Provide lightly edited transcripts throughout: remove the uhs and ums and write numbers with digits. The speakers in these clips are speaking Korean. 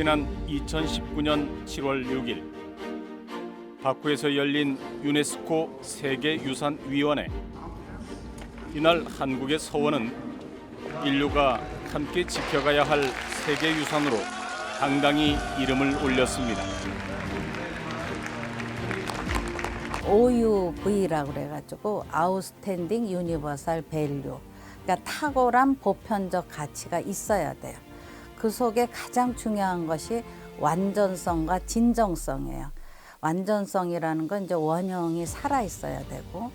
지난 2019년 7월 6일 바쿠에서 열린 유네스코 세계유산위원회. 이날 한국의 서원은 인류가 함께 지켜가야 할 세계유산으로 당당히 이름을 올렸습니다. OUV라고 그래가지고 Outstanding Universal Value, 그러니까 탁월한 보편적 가치가 있어야 돼요. 그 속에 가장 중요한 것이 완전성과 진정성이에요. 완전성이라는 건 이제 원형이 살아 있어야 되고,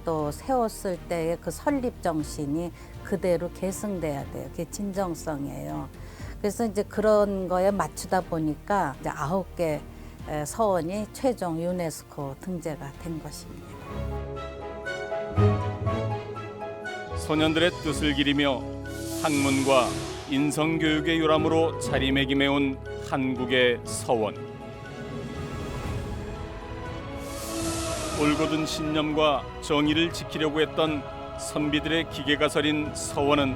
또 세웠을 때의 그 설립 정신이 그대로 계승돼야 돼요. 그게 진정성이에요. 그래서 이제 그런 거에 맞추다 보니까 이제 9개 서원이 최종 유네스코 등재가 된 것입니다. 소년들의 뜻을 기리며 학문과 인성교육의 유람으로 자리매김해온 한국의 서원. 올곧은 신념과 정의를 지키려고 했던 선비들의 기계가 서린 서원은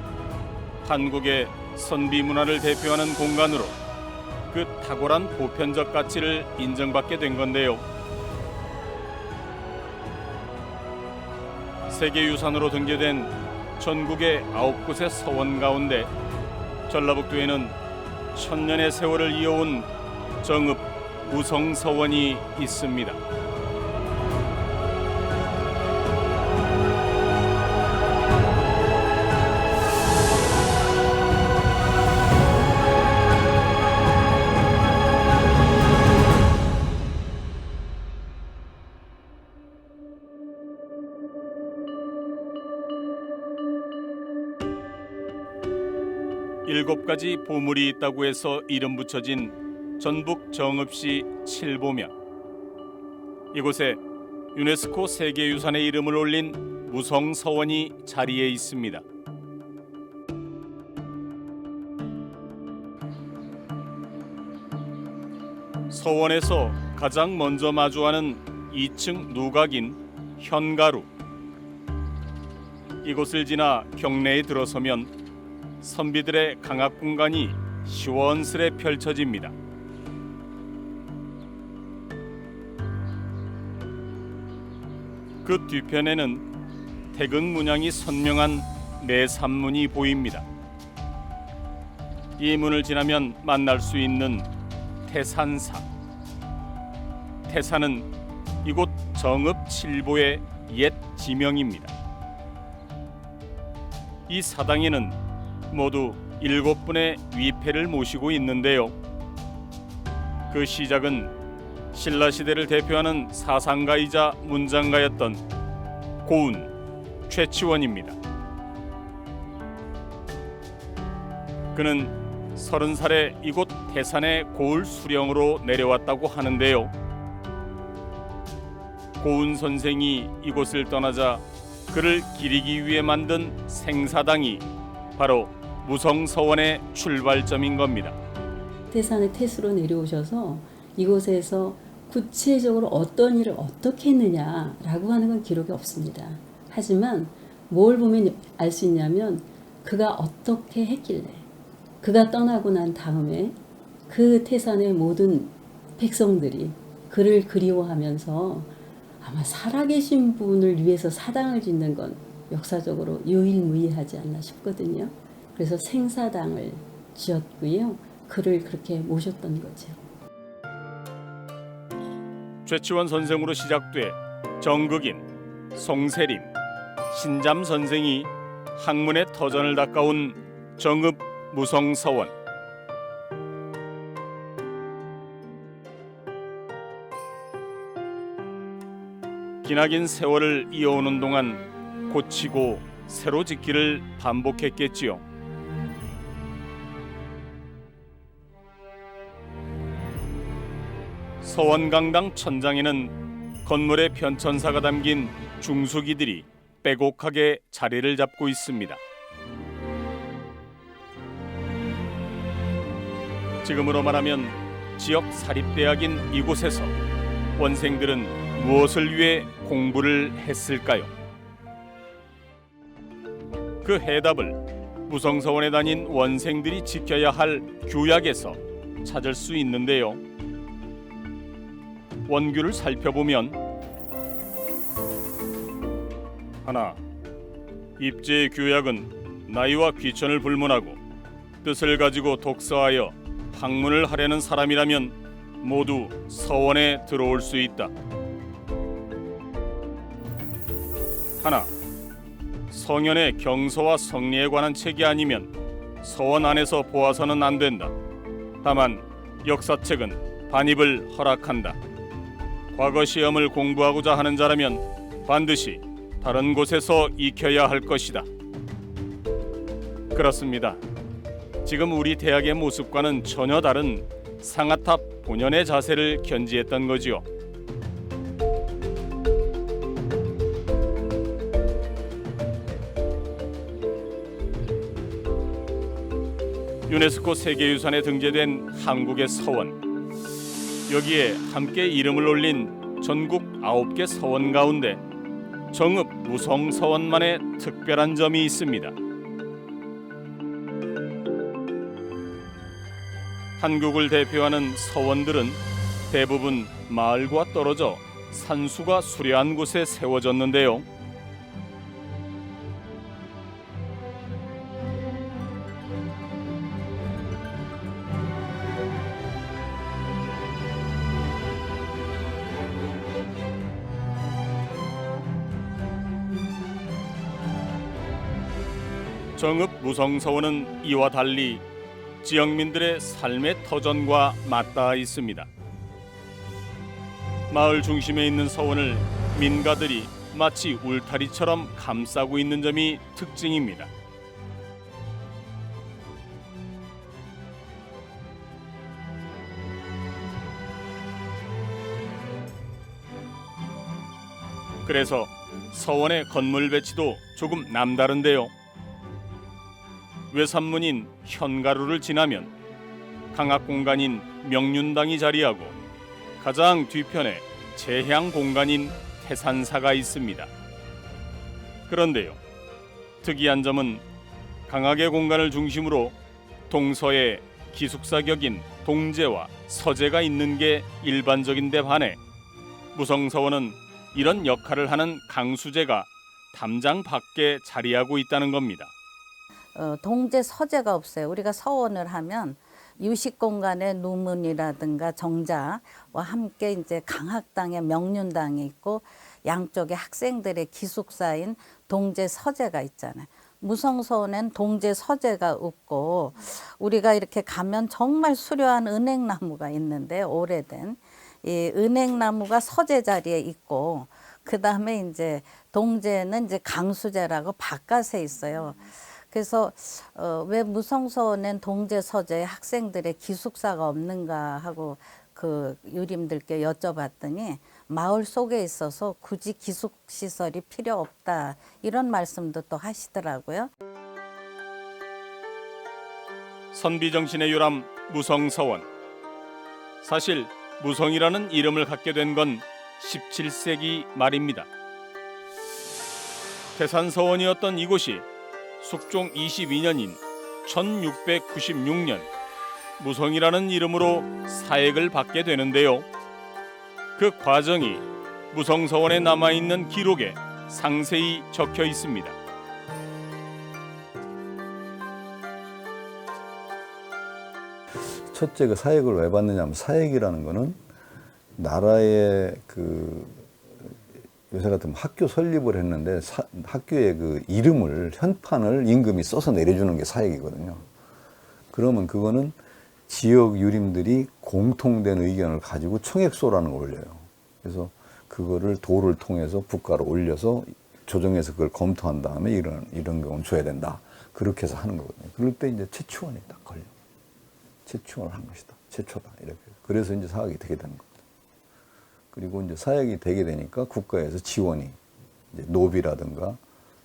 한국의 선비 문화를 대표하는 공간으로 그 탁월한 보편적 가치를 인정받게 된 건데요. 세계유산으로 등재된 전국의 9곳의 서원 가운데 전라북도에는 천년의 세월을 이어온 정읍 무성서원이 있습니다. 일곱 가지 보물이 있다고 해서 이름 붙여진 전북 정읍시 칠보면. 이곳에 유네스코 세계유산의 이름을 올린 무성서원이 자리해 있습니다. 서원에서 가장 먼저 마주하는 2층 누각인 현가루. 이곳을 지나 경내에 들어서면 선비들의 강압 공간이 시원스레 펼쳐집니다. 그 뒤편에는 태극 문양이 선명한 내산문이 보입니다. 이 문을 지나면 만날 수 있는 태산사. 태산은 이곳 정읍 칠보의 옛 지명입니다. 이 사당에는 모두 7분의 위패를 모시고 있는데요. 그 시작은 신라시대를 대표하는 사상가이자 문장가였던 고운 최치원입니다. 그는 30살에 이곳 태산의 고을 수령으로 내려왔다고 하는데요. 고운 선생이 이곳을 떠나자 그를 기리기 위해 만든 생사당이 바로 무성서원의 출발점인 겁니다. 태산의 태수로 내려오셔서 이곳에서 구체적으로 어떤 일을 어떻게 했느냐라고 하는 건 기록이 없습니다. 하지만 뭘 보면 알 수 있냐면 그가 어떻게 했길래 그가 떠나고 난 다음에 그 태산의 모든 백성들이 그를 그리워하면서 아마 살아계신 분을 위해서 사당을 짓는 건 역사적으로 유일무이하지 않나 싶거든요. 그래서 생사당을 지었고요. 그를 그렇게 모셨던 거죠. 최치원 선생으로 시작돼 정극인, 송세림, 신잠 선생이 학문의 터전을 닦아온 정읍 무성서원. 기나긴 세월을 이어오는 동안 고치고 새로 짓기를 반복했겠지요. 서원강당 천장에는 건물의 변천사가 담긴 중수기들이 빼곡하게 자리를 잡고 있습니다. 지금으로 말하면 지역 사립대학인 이곳에서 원생들은 무엇을 위해 공부를 했을까요? 그 해답을 무성서원에 다닌 원생들이 지켜야 할 규약에서 찾을 수 있는데요. 원규를 살펴보면 하나, 입제의 규약은 나이와 귀천을 불문하고 뜻을 가지고 독서하여 학문을 하려는 사람이라면 모두 서원에 들어올 수 있다. 하나, 성현의 경서와 성리에 관한 책이 아니면 서원 안에서 보아서는 안 된다. 다만 역사책은 반입을 허락한다. 과거 시험을 공부하고자 하는 자라면 반드시 다른 곳에서 익혀야 할 것이다. 그렇습니다. 지금 우리 대학의 모습과는 전혀 다른 상아탑 본연의 자세를 견지했던 거지요. 유네스코 세계유산에 등재된 한국의 서원. 여기에 함께 이름을 올린 전국 9개 서원 가운데 정읍 무성서원만의 특별한 점이 있습니다. 한국을 대표하는 서원들은 대부분 마을과 떨어져 산수가 수려한 곳에 세워졌는데요. 정읍 무성서원은 이와 달리 지역민들의 삶의 터전과 맞닿아 있습니다. 마을 중심에 있는 서원을 민가들이 마치 울타리처럼 감싸고 있는 점이 특징입니다. 그래서 서원의 건물 배치도 조금 남다른데요. 외산문인 현가루를 지나면 강학 공간인 명륜당이 자리하고 가장 뒤편에 제향 공간인 태산사가 있습니다. 그런데요, 특이한 점은 강학의 공간을 중심으로 동서에 기숙사 격인 동제와 서제가 있는 게 일반적인데 반해 무성서원은 이런 역할을 하는 강수제가 담장 밖에 자리하고 있다는 겁니다. 동제 서재가 없어요. 우리가 서원을 하면 유식 공간에 누문이라든가 정자와 함께 이제 강학당에 명륜당이 있고 양쪽에 학생들의 기숙사인 동제 서재가 있잖아요. 무성서원엔 동제 서재가 없고 우리가 이렇게 가면 정말 수려한 은행나무가 있는데 오래된 이 은행나무가 서재 자리에 있고 그 다음에 이제 동제는 이제 강수제라고 바깥에 있어요. 그래서 왜 무성서원엔 동제 서재에 학생들의 기숙사가 없는가 하고 그 유림들께 여쭤봤더니 마을 속에 있어서 굳이 기숙시설이 필요 없다 이런 말씀도 또 하시더라고요. 선비정신의 요람 무성서원. 사실 무성이라는 이름을 갖게 된 건 17세기 말입니다. 태산서원이었던 이곳이 숙종 22년인 1696년 무성이라는 이름으로 사액을 받게 되는데요. 그 과정이 무성서원에 남아있는 기록에 상세히 적혀 있습니다. 첫째 그 사액을 왜 받느냐면 사액이라는 거는 나라의 요새 같으면 학교 설립을 했는데 학교의 그 이름을 현판을 임금이 써서 내려주는 게 사액이거든요. 그러면 그거는 지역 유림들이 공통된 의견을 가지고 청액소라는 걸 올려요. 그래서 그거를 도를 통해서 국가로 올려서 조정해서 그걸 검토한 다음에 이런 경우는 줘야 된다. 그렇게 해서 하는 거거든요. 그럴 때 이제 최추원이 딱 걸려. 최추원을 한 것이다. 최초다. 이렇게. 그래서 이제 사액이 되게 되는 겁니다. 그리고 이제 사역이 되게 되니까 국가에서 지원이 이제 노비라든가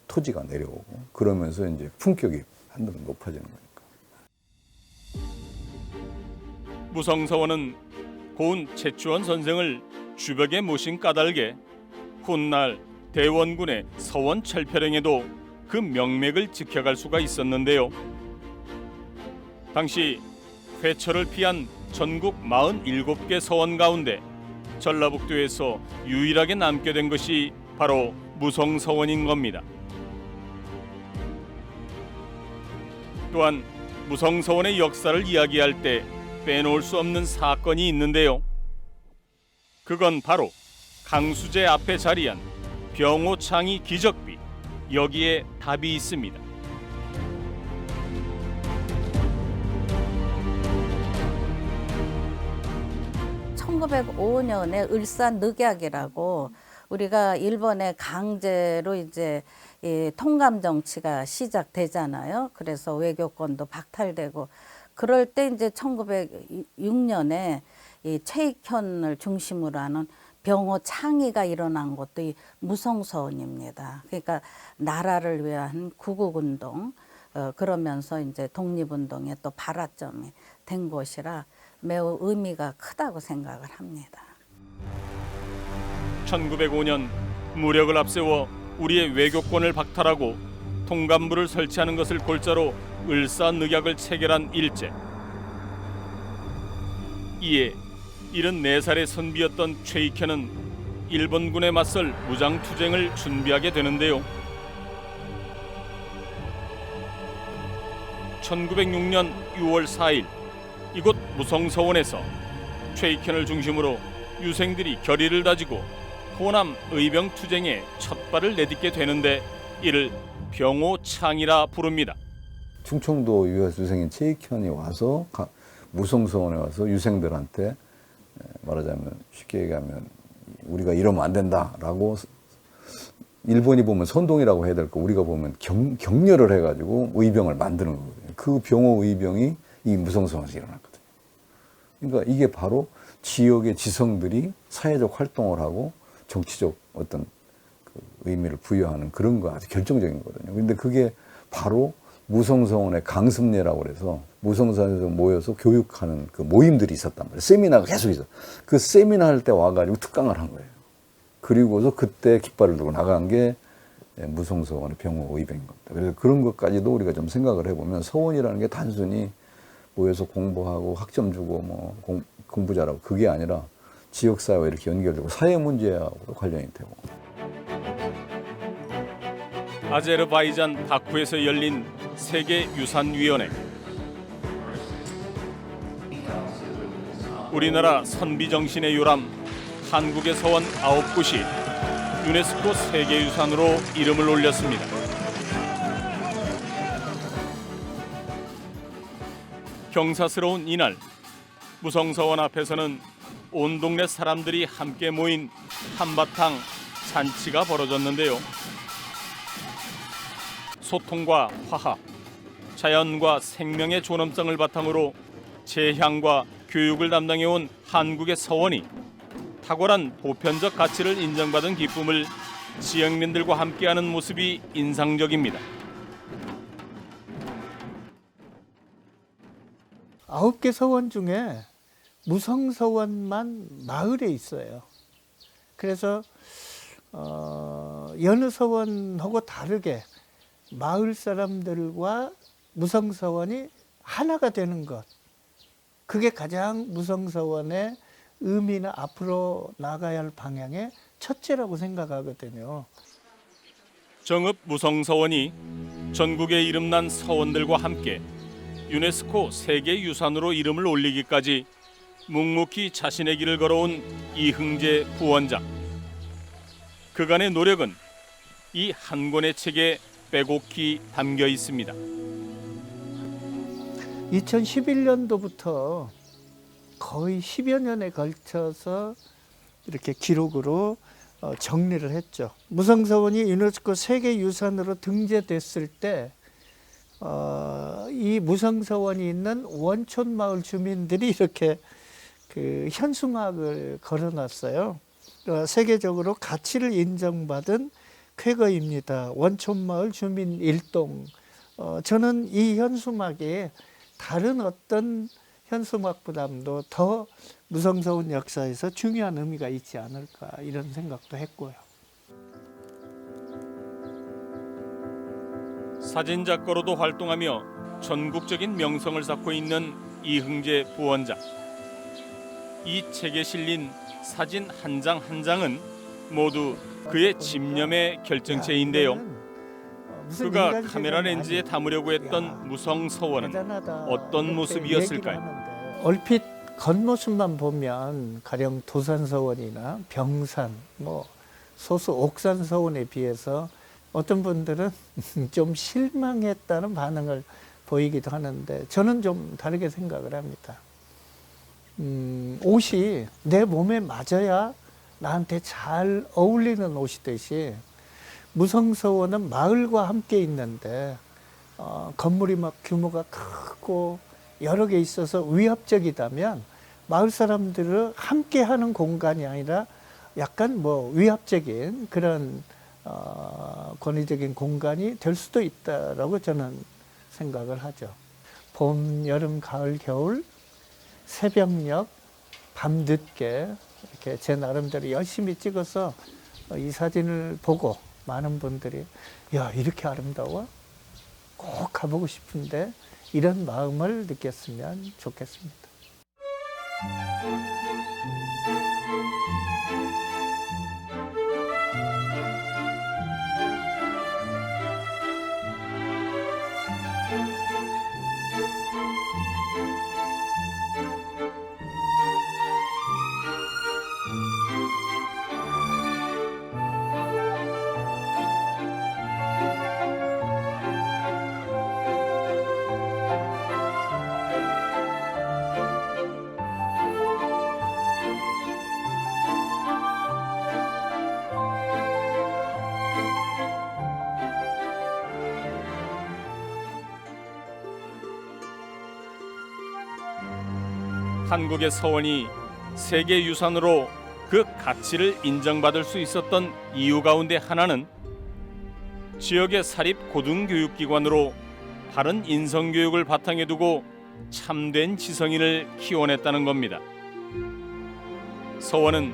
토지가 내려오고 그러면서 이제 품격이 한층 높아지는 거니까. 무성서원은 고은 최추원 선생을 주벽에 모신 까닭에 훗날 대원군의 서원 철폐령에도 그 명맥을 지켜갈 수가 있었는데요. 당시 회초를 피한 전국 47개 서원 가운데 전라북도에서 유일하게 남게 된 것이 바로 무성서원인 겁니다. 또한 무성서원의 역사를 이야기할 때 빼놓을 수 없는 사건이 있는데요. 그건 바로 강수제 앞에 자리한 병호창이 기적비, 여기에 답이 있습니다. (1905년에) 을사늑약이라고, 우리가 일본의 강제로 이제 이 통감 정치가 시작되잖아요. 그래서 외교권도 박탈되고, 그럴 때 이제 1906년에 이 최익현을 중심으로 하는 병호 창의가 일어난 것도 이 무성서원입니다. 그러니까 나라를 위한 구국운동, 그러면서 이제 독립운동의 또 발화점이 된 것이라 매우 의미가 크다고 생각을 합니다. 1905년 무력을 앞세워 우리의 외교권을 박탈하고 통감부를 설치하는 것을 골자로 을사늑약을 체결한 일제. 이에 74살의 선비였던 최익현은 일본군에 맞설 무장투쟁을 준비하게 되는데요. 1906년 6월 4일 이곳 무성서원에서 최익현을 중심으로 유생들이 결의를 다지고 호남 의병투쟁에 첫 발을 내딛게 되는데 이를 병호창이라 부릅니다. 충청도 유생인 최익현이 와서 무성서원에 와서 유생들한테 말하자면 쉽게 얘기하면 우리가 이러면 안 된다라고, 일본이 보면 선동이라고 해야 될 거 우리가 보면 격려를 해가지고 의병을 만드는 거거든요. 그 병호 의병이 이 무성서원에서 일어났거든요. 그러니까 이게 바로 지역의 지성들이 사회적 활동을 하고 정치적 어떤 그 의미를 부여하는 그런 거 아주 결정적인 거거든요. 근데 그게 바로 무성서원의 강습례라고 그래서 무성서원에서 모여서 교육하는 그 모임들이 있었단 말이에요. 세미나가 계속 있어. 그 세미나 할 때 와가지고 특강을 한 거예요. 그리고서 그때 깃발을 들고 나간 게 무성서원의 병호 의병인 겁니다. 그래서 그런 것까지도 우리가 좀 생각을 해보면 서원이라는 게 단순히 모여서 공부하고 학점 주고 뭐 공부 잘하고 그게 아니라 지역사회와 이렇게 연결되고 사회 문제하고도 관련이 되고. 아제르바이잔 바쿠에서 열린 세계유산위원회. 우리나라 선비정신의 요람 한국의 서원 9곳이 유네스코 세계유산으로 이름을 올렸습니다. 경사스러운 이날, 무성서원 앞에서는 온 동네 사람들이 함께 모인 한바탕 잔치가 벌어졌는데요. 소통과 화합, 자연과 생명의 존엄성을 바탕으로 재향과 교육을 담당해온 한국의 서원이 탁월한 보편적 가치를 인정받은 기쁨을 지역민들과 함께하는 모습이 인상적입니다. 9개 서원 중에 무성서원만 마을에 있어요. 그래서 여느 서원하고 다르게 마을 사람들과 무성서원이 하나가 되는 것, 그게 가장 무성서원의 의미나 앞으로 나가야 할 방향의 첫째라고 생각하거든요. 정읍 무성서원이 전국에 이름난 서원들과 함께 유네스코 세계유산으로 이름을 올리기까지 묵묵히 자신의 길을 걸어온 이흥재 부원장. 그간의 노력은 이 한 권의 책에 빼곡히 담겨 있습니다. 2011년도부터 거의 10여 년에 걸쳐서 이렇게 기록으로 정리를 했죠. 무성서원이 유네스코 세계유산으로 등재됐을 때 이 무성서원이 있는 원촌마을 주민들이 이렇게 그 현수막을 걸어놨어요. 세계적으로 가치를 인정받은 쾌거입니다. 원촌마을 주민 일동. 저는 이 현수막에 다른 어떤 현수막보다도 더 무성서원 역사에서 중요한 의미가 있지 않을까 이런 생각도 했고요. 사진작가로도 활동하며 전국적인 명성을 쌓고 있는 이흥재 부원장. 이 책에 실린 사진 한 장 한 장은 모두 그의 집념의 결정체인데요. 그가 카메라 렌즈에 담으려고 했던 무성 서원은 어떤 모습이었을까요? 얼핏 겉모습만 보면 가령 도산서원이나 병산, 소수 옥산서원에 비해서 어떤 분들은 좀 실망했다는 반응을 보이기도 하는데 저는 좀 다르게 생각을 합니다. 옷이 내 몸에 맞아야 나한테 잘 어울리는 옷이듯이 무성서원은 마을과 함께 있는데 건물이 막 규모가 크고 여러 개 있어서 위압적이다면 마을 사람들을 함께 하는 공간이 아니라 약간 위압적인 그런 권위적인 공간이 될 수도 있다라고 저는 생각을 하죠. 봄, 여름, 가을, 겨울, 새벽녘, 밤늦게 이렇게 제 나름대로 열심히 찍어서 이 사진을 보고 많은 분들이 야, 이렇게 아름다워? 꼭 가보고 싶은데 이런 마음을 느꼈으면 좋겠습니다. 한국의 서원이 세계유산으로 그 가치를 인정받을 수 있었던 이유 가운데 하나는 지역의 사립 고등교육기관으로 바른 인성교육을 바탕에 두고 참된 지성인을 키워냈다는 겁니다. 서원은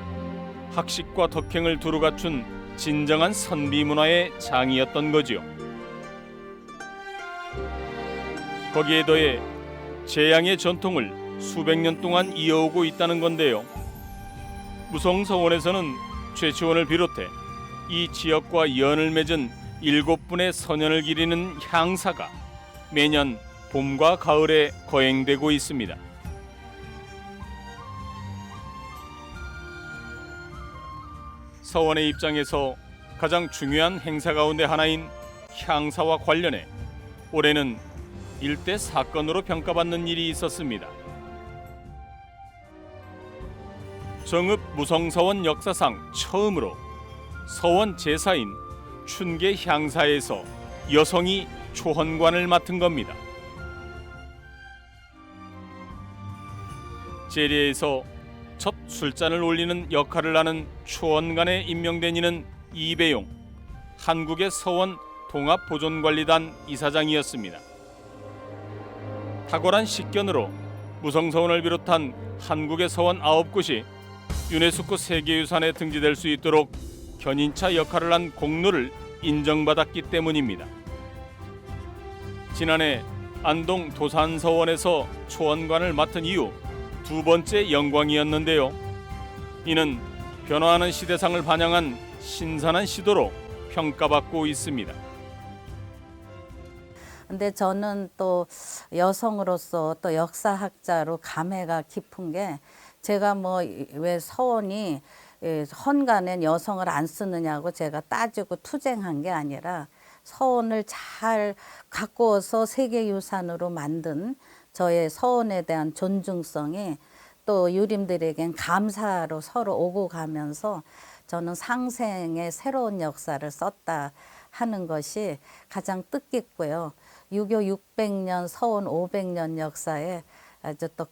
학식과 덕행을 두루 갖춘 진정한 선비문화의 장이었던 거지요. 거기에 더해 제양의 전통을 수백 년 동안 이어오고 있다는 건데요. 무성서원에서는 최치원을 비롯해 이 지역과 연을 맺은 7분의 선연을 기리는 향사가 매년 봄과 가을에 거행되고 있습니다. 서원의 입장에서 가장 중요한 행사 가운데 하나인 향사와 관련해 올해는 일대 사건으로 평가받는 일이 있었습니다. 정읍 무성서원 역사상 처음으로 서원 제사인 춘계 향사에서 여성이 초헌관을 맡은 겁니다. 제례에서 첫 술잔을 올리는 역할을 하는 초헌관에 임명된 이는 이배용, 한국의 서원 통합보존관리단 이사장이었습니다. 탁월한 식견으로 무성서원을 비롯한 한국의 서원 9곳이 유네스코 세계유산에 등재될 수 있도록 견인차 역할을 한 공로를 인정받았기 때문입니다. 지난해 안동 도산서원에서 초원관을 맡은 이후 두 번째 영광이었는데요. 이는 변화하는 시대상을 반영한 신선한 시도로 평가받고 있습니다. 근데 저는 또 여성으로서 또 역사학자로 감회가 깊은 게 제가 왜 서원이 헌간엔 여성을 안 쓰느냐고 제가 따지고 투쟁한 게 아니라 서원을 잘 가꾸어서 세계유산으로 만든 저의 서원에 대한 존중성이 또 유림들에겐 감사로 서로 오고 가면서 저는 상생의 새로운 역사를 썼다 하는 것이 가장 뜻깊고요. 유교 600년, 서원 500년 역사에 아주 또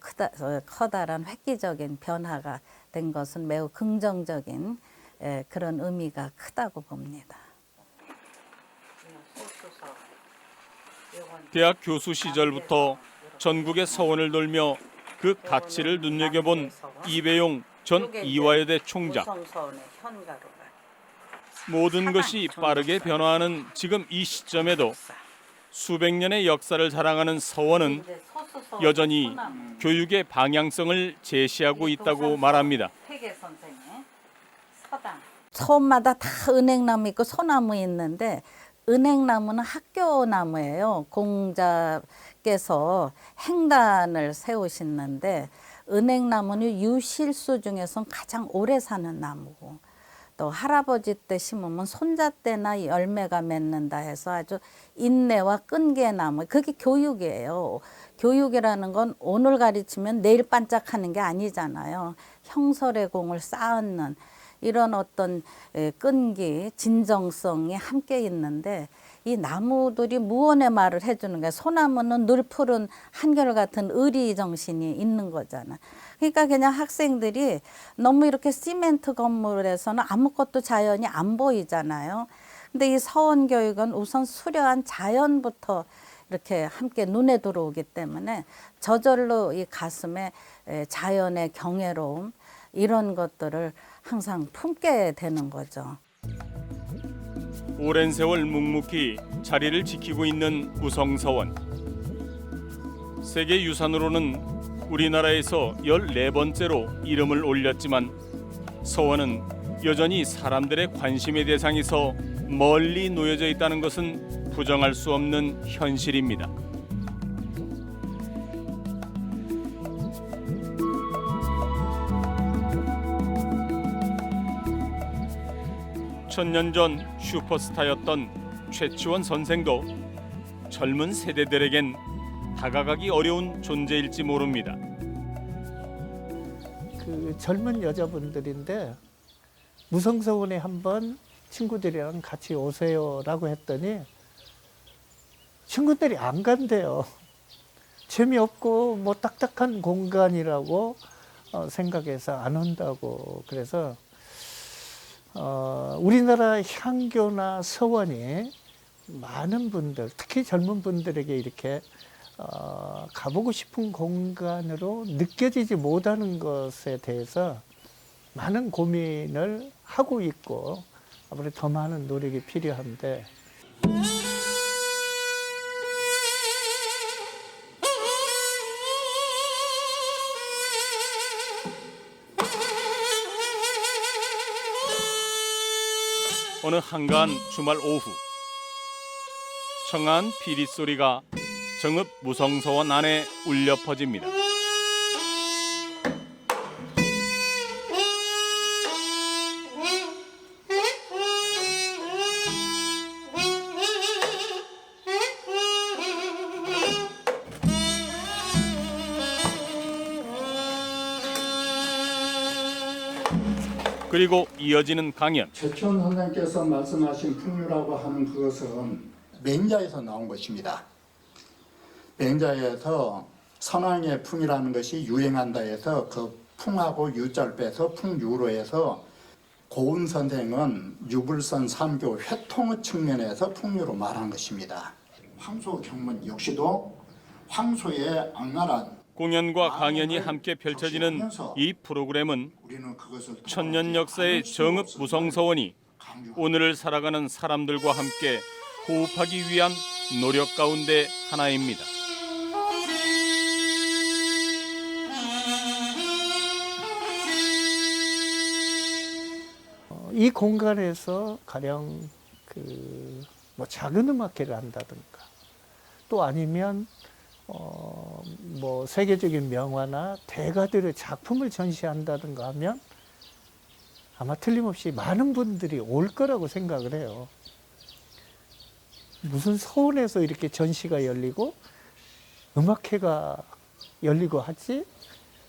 커다란 획기적인 변화가 된 것은 매우 긍정적인 그런 의미가 크다고 봅니다. 대학 교수 시절부터 전국의 서원을 돌며 그 가치를 눈여겨본 이배용 전 이화여대 총장. 모든 것이 빠르게 변화하는 지금 이 시점에도 수백 년의 역사를 자랑하는 서원은 여전히 교육의 방향성을 제시하고 있다고 말합니다. 세계 선생님 서당. 서마다 다 은행나무 있고 소나무 있는데 은행나무는 학교 나무예요. 공자께서 행단을 세우시는데 은행나무는 유실수 중에선 가장 오래 사는 나무고 또 할아버지 때 심으면 손자 때나 열매가 맺는다 해서 아주 인내와 끈기의 나무. 그게 교육이에요. 교육이라는 건 오늘 가르치면 내일 반짝하는 게 아니잖아요. 형설의 공을 쌓는 이런 어떤 끈기, 진정성이 함께 있는데 이 나무들이 무언의 말을 해주는 거예요. 소나무는 늘 푸른 한결같은 의리 정신이 있는 거잖아. 그러니까 그냥 학생들이 너무 이렇게 시멘트 건물에서는 아무것도 자연이 안 보이잖아요. 근데 이 서원 교육은 우선 수려한 자연부터 이렇게 함께 눈에 들어오기 때문에 저절로 이 가슴에 자연의 경외로움 이런 것들을 항상 품게 되는 거죠. 오랜 세월 묵묵히 자리를 지키고 있는 무성서원. 세계유산으로는 우리나라에서 14번째로 이름을 올렸지만 서원은 여전히 사람들의 관심의 대상에서 멀리 놓여져 있다는 것은 부정할 수 없는 현실입니다. 천년 전 슈퍼스타였던 최치원 선생도 젊은 세대들에겐 다가가기 어려운 존재일지 모릅니다. 그 젊은 여자분들인데 무성서원에 한번 친구들이랑 같이 오세요라고 했더니 친구들이 안 간대요. 재미없고 뭐 딱딱한 공간이라고 생각해서 안 온다고. 그래서 우리나라 향교나 서원이 많은 분들, 특히 젊은 분들에게 이렇게 가보고 싶은 공간으로 느껴지지 못하는 것에 대해서 많은 고민을 하고 있고 앞으로 더 많은 노력이 필요한데 어느 한가한 주말 오후 청아한 피리 소리가 정읍 무성서원 안에 울려 퍼집니다. 그리고 이어지는 강연. 최치원 선생께서 말씀하신 풍류라고 하는 그것은 맹자에서 나온 것입니다. 맹자에서 선왕의 풍이라는 것이 유행한다 해서 그 풍하고 유자를 빼서 풍유로 해서 고은 선생은 유불선 삼교 회통의 측면에서 풍류로 말한 것입니다. 황소 경문 역시도 황소의 악랄한 공연과 강연이 함께 펼쳐지는 이 프로그램은 천년 역사의 정읍 무성서원이 오늘을 살아가는 사람들과 함께 호흡하기 위한 노력 가운데 하나입니다. 이 공간에서 가령 뭐 작은 음악회를 한다든가 또 아니면 뭐 세계적인 명화나 대가들의 작품을 전시한다든가 하면 아마 틀림없이 많은 분들이 올 거라고 생각을 해요. 무슨 서울에서 이렇게 전시가 열리고 음악회가 열리고 하지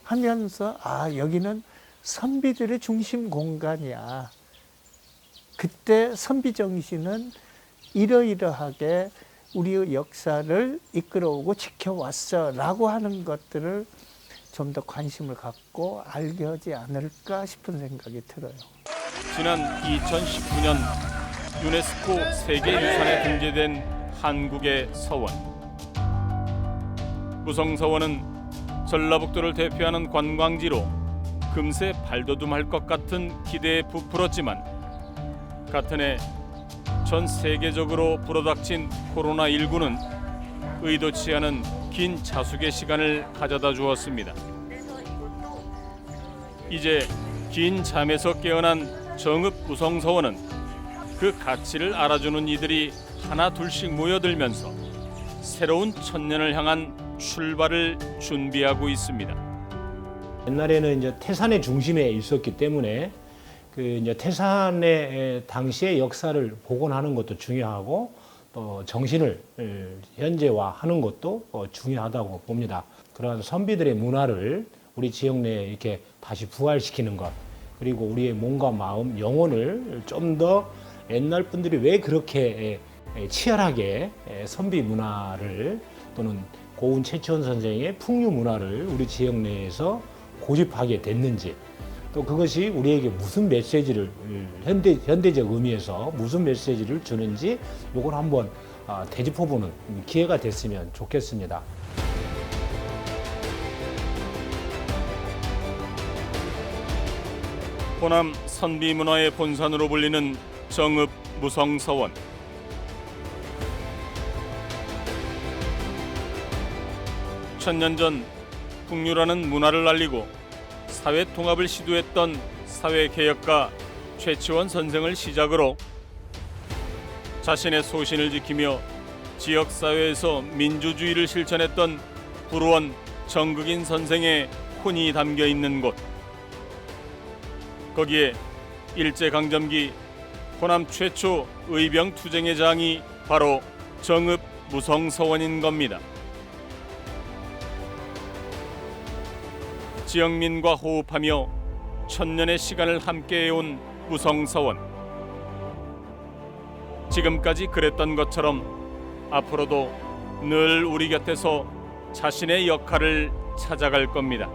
하면서 여기는 선비들의 중심 공간이야. 그때 선비 정신은 이러이러하게 우리의 역사를 이끌어오고 지켜왔어 라고 하는 것들을 좀 더 관심을 갖고 알게 하지 않을까 싶은 생각이 들어요. 지난 2019년 유네스코 세계유산에 등재된 한국의 서원. 무성서원은 전라북도를 대표하는 관광지로 금세 발돋움할 것 같은 기대에 부풀었지만 같은 해 전 세계적으로 불어닥친 코로나19는 의도치 않은 긴 자숙의 시간을 가져다 주었습니다. 이제 긴 잠에서 깨어난 정읍 무성서원은 그 가치를 알아주는 이들이 하나 둘씩 모여들면서 새로운 천년을 향한 출발을 준비하고 있습니다. 옛날에는 이제 태산의 중심에 있었기 때문에 그 이제 태산의 당시의 역사를 복원하는 것도 중요하고 또 정신을 현재화하는 것도 중요하다고 봅니다. 그러한 선비들의 문화를 우리 지역 내에 이렇게 다시 부활시키는 것, 그리고 우리의 몸과 마음, 영혼을 좀 더 옛날 분들이 왜 그렇게 치열하게 선비 문화를 또는 고운 최치원 선생의 풍류 문화를 우리 지역 내에서 고집하게 됐는지, 또 그것이 우리에게 무슨 메시지를 현대적 의미에서 무슨 메시지를 주는지 이걸 한번 되짚어보는 기회가 됐으면 좋겠습니다. 호남 선비 문화의 본산으로 불리는 정읍 무성서원. 천년 전 풍류라는 문화를 알리고 사회 통합을 시도했던 사회개혁가 최치원 선생을 시작으로 자신의 소신을 지키며 지역사회에서 민주주의를 실천했던 불우원 정극인 선생의 혼이 담겨 있는 곳. 거기에 일제강점기 호남 최초 의병 투쟁의 장이 바로 정읍 무성서원인 겁니다. 지역민과 호흡하며 천년의 시간을 함께해온 무성서원. 지금까지 그랬던 것처럼 앞으로도 늘 우리 곁에서 자신의 역할을 찾아갈 겁니다.